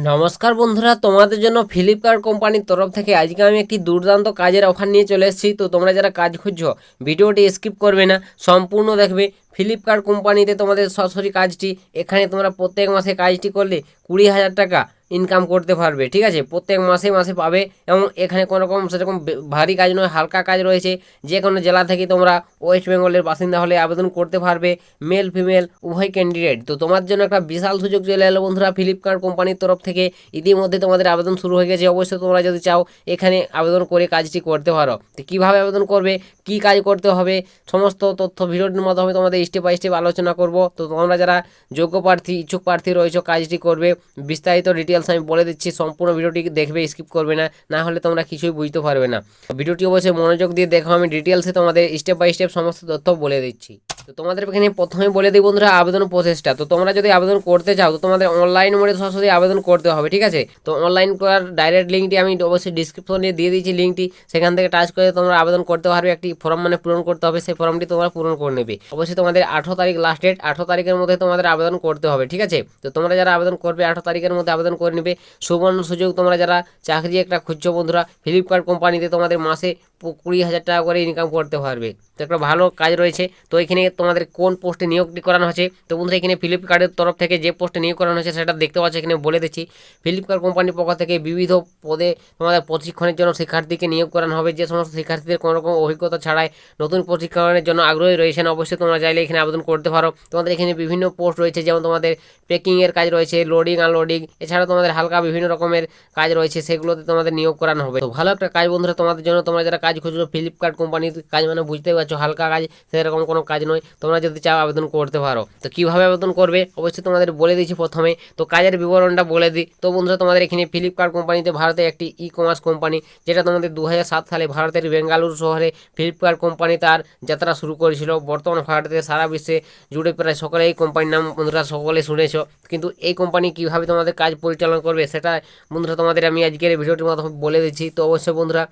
নমস্কার বন্ধুরা, তোমাদের জন্য ফ্লিপকার্ট কোম্পানির তরফ থেকে আজকে আমি একটি দুর্দান্ত কাজের অফার নিয়ে চলে এসেছি। তো তোমরা যারা কাজ খুঁজছো ভিডিওটি স্কিপ করবে না, সম্পূর্ণ দেখবে। ফ্লিপকার্ট কোম্পানিতে তোমাদের সরাসরি কাজটি, এখানে তোমরা প্রত্যেক মাসে কাজটি করলে 20,000 টাকা ইনকাম করতে পারবে। ঠিক আছে, প্রত্যেক মাসে মাসে পাবে। এবং এখানে কোনো রকম সেরকম ভারী কাজ নয়, হালকা কাজ রয়েছে। যে কোনো জেলা থেকে তোমরা ওয়েস্ট বেঙ্গলের বাসিন্দা হলে আবেদন করতে পারবে, মেল ফিমেল উভয় ক্যান্ডিডেট। তো তোমার জন্য একটা বিশাল সুযোগ চলে এলো বন্ধুরা ফ্লিপকার্ট কোম্পানির তরফ থেকে। ইতিমধ্যে তোমাদের আবেদন শুরু হয়ে গেছে। অবশ্যই তোমরা যদি চাও এখানে আবেদন করে কাজটি করতে পারো। তো কীভাবে আবেদন করবে, কি কাজ করতে হবে, সমস্ত তথ্য ভিডিওটির মাধ্যমে তোমাদের স্টেপ বাই স্টেপ আলোচনা করব। তো তোমরা যারা যোগ্য প্রার্থী, ইচ্ছুক প্রার্থী রয়েছে কাজটি করবে, বিস্তারিত ডিটেলস আমি বলে দিচ্ছি। সম্পূর্ণ ভিডিওটি দেখবে, স্কিপ করবে না, না হলে তোমরা কিছুই বুঝতে পারবে না। ভিডিওটি অবশ্যই মনোযোগ দিয়ে দেখো, আমি ডিটেলসে তোমাদের স্টেপ বাই স্টেপ সমস্ত তথ্য বলে দিচ্ছি। তো তোমাদের এখানে প্রথমে বলে দিই বন্ধুরা আবেদন প্রসেসটা। তো তোমরা যদি আবেদন করতে চাও তো তোমাদের অনলাইন মোডে সরাসরি আবেদন করতে হবে। ঠিক আছে, তো অনলাইন করার ডাইরেক্ট লিঙ্কটি আমি অবশ্যই ডিসক্রিপশনে দিয়ে দিয়েছি লিঙ্কটি। সেখান থেকে টাচ করে তোমরা আবেদন করতে পারবে। একটি ফর্ম পূরণ করতে হবে, সেই ফর্মটি তোমরা পূরণ করে নেবে। অবশ্যই তোমাদের 18 তারিখ লাস্ট ডেট, 18 তারিখের মধ্যে তোমাদের আবেদন করতে হবে। ঠিক আছে, তো তোমরা যারা আবেদন করবে 18 তারিখের মধ্যে আবেদন করে নেবে। সুবর্ণ সুযোগ, তোমরা যারা চাকরি একটা খুঁজছো বন্ধুরা, ফ্লিপকার্ট কোম্পানিতে তোমাদের মাসে 20,000 টাকা করে ইনকাম করতে পারবে। তো একটা ভালো কাজ রয়েছে। তো এখানে তোমাদের কোন পোস্টে নিয়োগটি করানো হচ্ছে, তো বন্ধুরা এখানে ফ্লিপকার্টের তরফ থেকে যে পোস্টে নিয়োগ করানো হচ্ছে সেটা দেখতে পাচ্ছ, এখানে বলে দিচ্ছি। ফ্লিপকার্ট কোম্পানির পক্ষ থেকে বিবিধ পদে তোমাদের প্রশিক্ষণের জন্য শিক্ষার্থীকে নিয়োগ করানো হবে। যে সমস্ত শিক্ষার্থীদের কোনো রকম অভিজ্ঞতা ছাড়াই নতুন প্রশিক্ষণের জন্য আগ্রহী রয়েছেন, অবশ্যই তোমরা চাইলে এখানে আবেদন করতে পারো। তোমাদের এখানে বিভিন্ন পোস্ট রয়েছে, যেমন তোমাদের প্যাকিংয়ের কাজ রয়েছে, লোডিং আনলোডিং, এছাড়া তোমাদের হালকা বিভিন্ন রকমের কাজ রয়েছে, সেগুলোতে তোমাদের নিয়োগ করানো হবে। তো ভালো একটা কাজ বন্ধুরা তোমাদের জন্য। তোমরা যারা কাজ খুঁজছো ফ্লিপকার্ট কোম্পানির কাজ মানে বুঝতেই পারছো, হালকা কাজ, সেরকম কোনো কাজ নয়। তোমরা যদি চাও আবেদন করতে পারো। তো কীভাবে আবেদন করবে অবশ্যই তোমাদের বলে দিচ্ছি প্রথমে। তো কাজের বিবরণটা বলে দিই। তো বন্ধুরা তোমাদের এখানে ফ্লিপকার্ট কোম্পানিতে ভারতের একটি ই কমার্স কোম্পানি, যেটা তোমাদের 2007 সালে ভারতের বেঙ্গালুরু শহরে ফ্লিপকার্ট কোম্পানি তার যাত্রা শুরু করেছিল। বর্তমান ভারতে সারা বিশ্বে জুড়ে প্রায় সকলে এই কোম্পানির নাম বন্ধুরা সকলে শুনেছ। কিন্তু এই কোম্পানি কীভাবে তোমাদের কাজ পরিচালনা করবে সেটা বন্ধুরা তোমাদের আমি আজকের ভিডিওটির মাধ্যমে বলে দিচ্ছি। তো অবশ্যই বন্ধুরা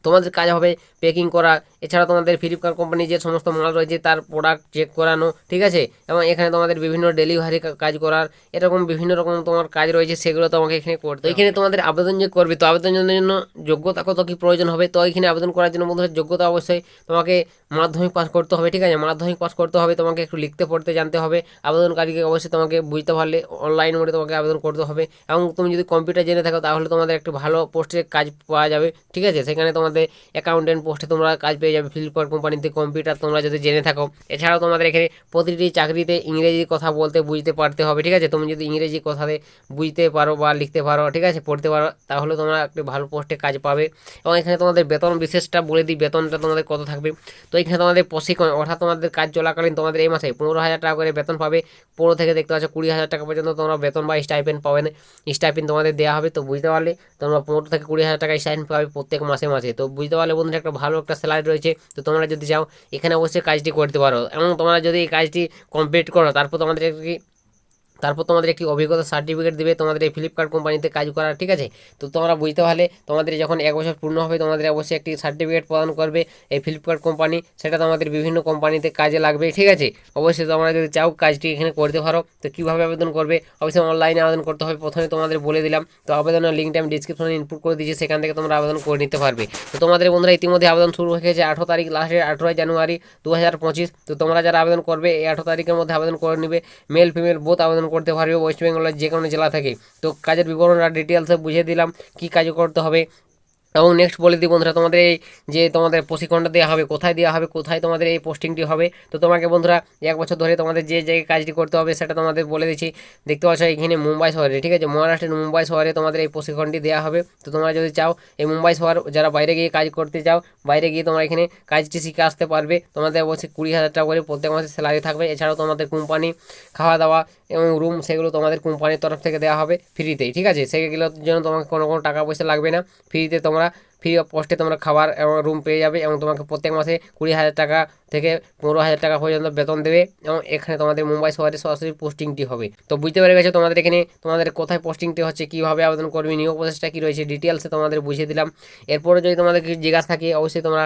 তোমাদের কাজ হবে প্যাকিং করা, এছাড়া তোমাদের ফ্লিপকার্ট কোম্পানি যে সমস্ত মাল রয়েছে তার প্রোডাক্ট চেক করানো। ঠিক আছে, এবং এখানে তোমাদের বিভিন্ন ডেলিভারি কাজ করার, এরকম বিভিন্ন রকম তোমার কাজ রয়েছে, সেগুলো তোমাকে এখানে করতে। এখানে তোমাদের আবেদন যে করবে, তো আবেদনের জন্য যোগ্যতা কত কী প্রয়োজন হবে। তো এখানে আবেদন করার জন্য বন্ধুরা যোগ্যতা অবশ্যই তোমাকে মাধ্যমিক পাস করতে হবে। ঠিক আছে, মাধ্যমিক পাস করতে হবে, তোমাকে একটু লিখতে পড়তে জানতে হবে। আবেদনকারীকে অবশ্যই তোমাকে বুঝতে পারলে অনলাইন মোডে তোমাকে আবেদন করতে হবে। এবং তুমি যদি কম্পিউটার জেনে থাকো তাহলে তোমাদের একটু ভালো পোস্টে কাজ পাওয়া যাবে। ঠিক আছে, সেখানে তোমাদের অ্যাকাউন্টেন্ট পোস্টে তোমরা কাজ পেয়ে যাবে ফ্লিপকার্ট কোম্পানিতে, কম্পিউটার তোমরা যদি জেনে থাকো। এছাড়াও তোমাদের এখানে প্রতিটি চাকরিতে ইংরেজি কথা বলতে বুঝতে পারতে হবে। ঠিক আছে, তুমি যদি ইংরেজি কথাতে বুঝতে পারো বা লিখতে পারো, ঠিক আছে, পড়তে পারো, তাহলে তোমরা একটি ভালো পোস্টে কাজ পাবে। এবং এখানে তোমাদের বেতন বিশেষটা বলে দিই, বেতনটা তোমাদের কত থাকবে। তো এখানে তোমাদের প্রশিক্ষণ, অর্থাৎ তোমাদের কাজ চলাকালীন তোমাদের এই মাসে 15,000 টাকা করে বেতন পাবে। 15 থেকে দেখতে পাচ্ছ 20,000 টাকা পর্যন্ত তোমরা বেতন বা স্টাইপেন্ড পাবে না, স্টাইপেন্ড তোমাদের দেওয়া হবে। তো বুঝতে পারলে তোমরা 15 থেকে 20,000 টাকা স্টাইপেন্ড পাবে প্রত্যেক মাসে মাসে। তো বুঝতে পারলে বন্ধুরা একটা ভালো একটা স্যালারি রয়েছে। তো তোমরা যদি চাও এখানে অবশ্যই কাজটি করতে পারো। এবং তোমরা যদি এই কাজটি কমপ্লিট করো তারপর তোমাদের একটি অভিজ্ঞতা সার্টিফিকেট দেবে তোমাদের এই ফ্লিপকার্ট কোম্পানিতে কাজ করার। ঠিক আছে, তো তোমরা বুঝতে পারলে তোমাদের যখন 1 বছর পূর্ণ হবে তোমাদের অবশ্যই একটি সার্টিফিকেট প্রদান করবে এই ফ্লিপকার্ট কোম্পানি। সেটা তোমাদের বিভিন্ন কোম্পানিতে কাজে লাগবে। ঠিক আছে, অবশ্যই তোমরা যদি চাও কাজটি এখানে করতে পারো। তো কীভাবে আবেদন করবে, অবশ্যই অনলাইনে আবেদন করতে হবে। প্রথমে তোমাদের বলে দিলাম। তো আবেদনের লিঙ্কটা আমি ডিসক্রিপশনে ইনপুট করে দিয়েছি, সেখান থেকে তোমরা আবেদন করে নিতে পারবে। তো তোমাদের বন্ধুরা ইতিমধ্যে আবেদন শুরু হয়ে গেছে 18 তারিখ লাস্টে, 18 জানুয়ারি 2025। তো তোমরা যারা আবেদন করবে এই 18 তারিখের মধ্যে আবেদন করে নেবে। মেল ফিমেল বোথ আবেদন করতে পারবে ওয়েস্ট বেঙ্গলের যে কোনো জেলা থেকে। তো কাজের বিবরণ আর ডিটেলসে বুঝিয়ে দিলাম কী কাজ করতে হবে। এবং নেক্সট বলে দিই বন্ধুরা তোমাদের এই যে তোমাদের প্রশিক্ষণটা দেওয়া হবে, কোথায় দেওয়া হবে, কোথায় তোমাদের এই পোস্টিংটি হবে। তো তোমাকে বন্ধুরা 1 বছর ধরে তোমাদের যে জায়গায় কাজটি করতে হবে সেটা তোমাদের বলে দিচ্ছি। দেখতে পাচ্ছ এখানে মুম্বাই শহরে, ঠিক আছে, মহারাষ্ট্রের মুম্বাই শহরে তোমাদের এই প্রশিক্ষণটি দেওয়া হবে। তো তোমরা যদি চাও এই মুম্বাই শহর যারা বাইরে গিয়ে কাজ করতে চাও, বাইরে গিয়ে তোমরা এখানে কাজটি শিখে আসতে পারবে। তোমাদের অবশ্যই 20,000 টাকা করে প্রত্যেক মাসে স্যালারি থাকবে। এছাড়াও তোমাদের কোম্পানি খাওয়া দাওয়া এবং রুম সেগুলো তোমাদের কোম্পানির তরফ থেকে দেওয়া হবে ফ্রিতেই। ঠিক আছে, সেগুলোর জন্য তোমাকে কোনো টাকা পয়সা লাগবে না, ফ্রিতে তোমরা ফ্রি অফ কস্টে তোমরা খাবার এবং রুম পেয়ে যাবে। এবং তোমাকে প্রত্যেক মাসে 20,000 টাকা থেকে 15,000 টাকা পর্যন্ত বেতন দেবে। এবং এখানে তোমাদের মুম্বাই শহরে সরাসরি পোস্টিংটি হবে। তো বুঝতে পেরে গেছো তোমাদের এখানে তোমাদের কোথায় পোস্টিংটি হচ্ছে, কীভাবে আবেদন করবে, নিয়োগ প্রসেসটা কী রয়েছে, ডিটেলসে তোমাদের বুঝিয়ে দিলাম। এরপরে যদি তোমাদের কিছু জিজ্ঞাসা থাকে অবশ্যই তোমরা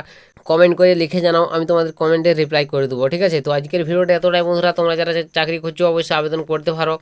কমেন্ট করে লিখে জানাও, আমি তোমাদের কমেন্টে রিপ্লাই করে দেবো। ঠিক আছে, তো আজকের ভিডিওটা এতটাই বন্ধুরা। তোমরা যারা চাকরি খুঁজছো অবশ্যই আবেদন করতে পারো।